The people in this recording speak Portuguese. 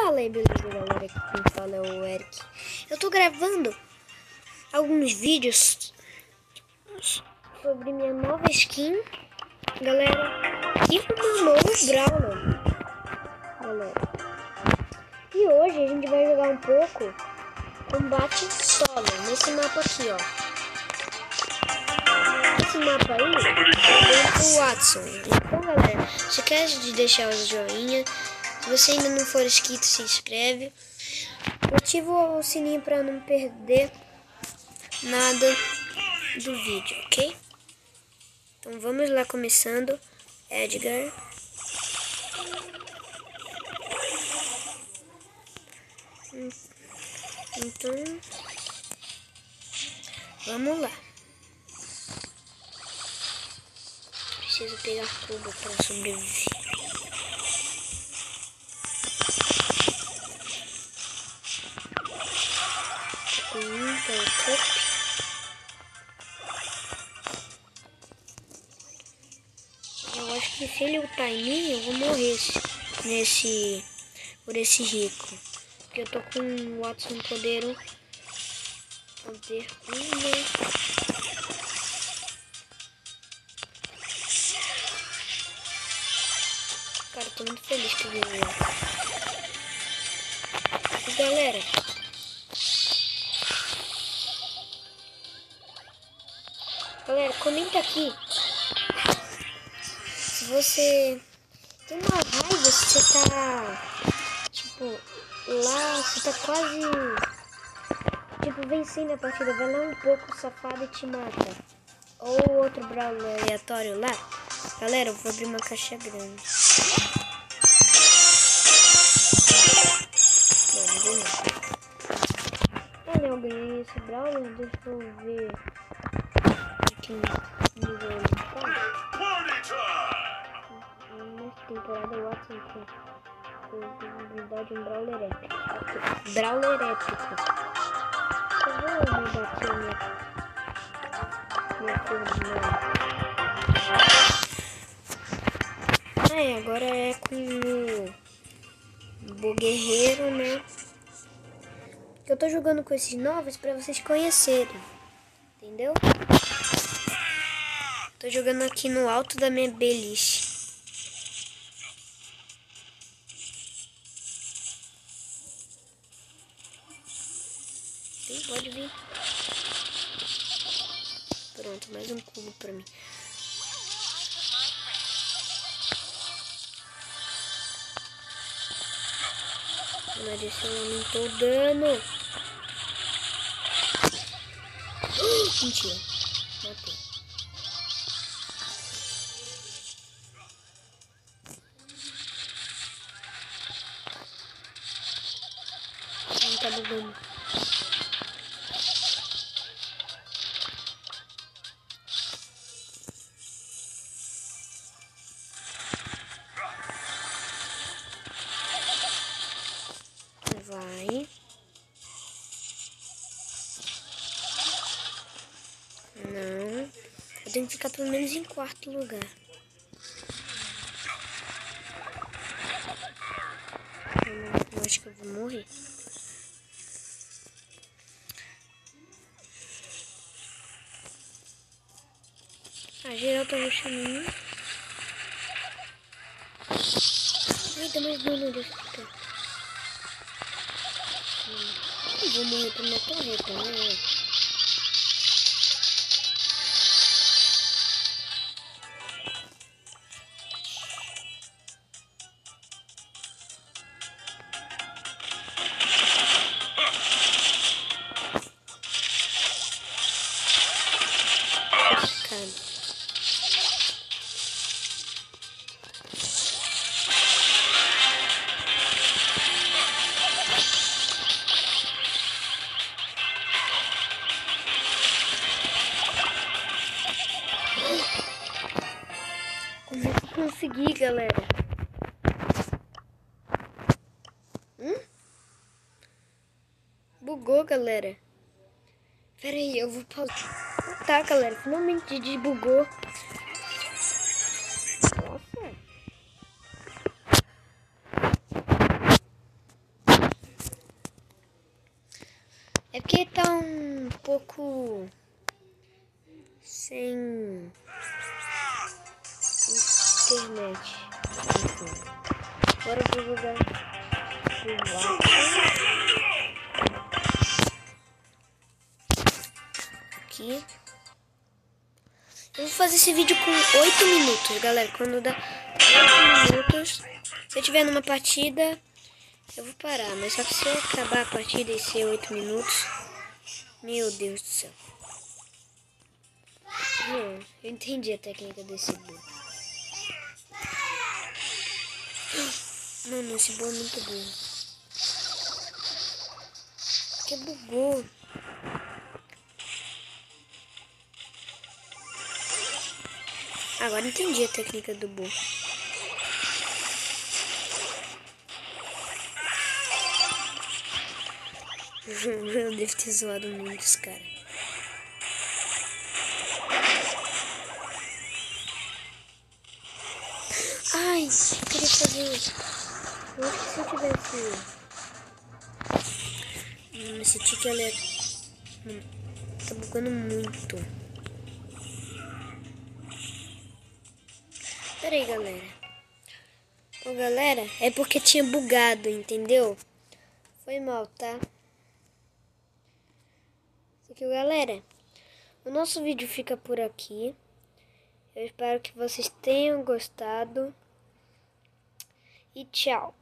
Fala aí, beleza, galera? Aqui quem fala é o Eric. Eu tô gravando alguns vídeos sobre minha nova skin, galera, e um novo Brawler, galera. E hoje a gente vai jogar um pouco combate solo nesse mapa aqui, ó. Esse mapa aí é do Watson. Então, galera, não se esquece de deixar o joinha. Se você ainda não for inscrito, se inscreve. Ativa o sininho para não perder nada do vídeo, ok? Então vamos lá, começando. Edgar. Então vamos lá. Preciso pegar tudo para sobreviver. Eu acho que se ele ultar em mim, eu vou morrer por esse rico. Porque eu tô com o Watson poder 1, né? Cara, tô muito feliz que eu vi ele. E galera, comenta aqui se você tem uma raiva, se você tá tipo lá, você tá quase tipo vencendo a partida, vai lá um pouco safado e te mata, ou outro brawler aleatório lá. Galera, eu vou abrir uma caixa grande. Olha, eu ganhei esse brawler, deixa eu ver aqui no nível ele tá. Nessa temporada o Watson com habilidade um brawler épico. Okay. Brawler épico. Eu vou mudar aqui a minha cor de novo. Agora é com o guerreiro, né? Eu tô jogando com esses novos pra vocês conhecerem, entendeu? Tô jogando aqui no alto da minha beliche. Sim, pode vir. Pronto, mais um cubo pra mim. Mas esse eu aumentou o dano. Mentira. Matei. Não tá bugando. Vai. Não. Eu tenho que ficar pelo menos em quarto lugar. Eu acho que eu vou morrer. A geral tá rushando em mim. Ai, dá mais dano desse cara. Eu vou morrer pra minha torreta, né? Como é que eu consegui, galera? Bugou, galera. Pera aí, eu vou pausar. Tá, galera, finalmente desbugou. Nossa. porque tá um pouco sem internet. Enfim. Agora eu vou jogar o Watson aqui. Eu vou fazer esse vídeo com 8 minutos, galera. Quando dá 8 minutos, se eu tiver numa partida, eu vou parar. Mas só que se eu acabar a partida e ser 8 minutos, meu Deus do céu. Não, eu entendi a técnica desse bug. Mano, esse bug é muito bom. Que bugou. Agora entendi a técnica do bug. Eu devo ter zoado muitos, cara. Ai, eu queria fazer isso. Eu acho que se eu tivesse... esse tique ele tá bugando muito. Pera aí, galera. Ô, galera, é porque tinha bugado, entendeu? Foi mal, tá? Isso aqui, galera. O nosso vídeo fica por aqui. Eu espero que vocês tenham gostado. E tchau.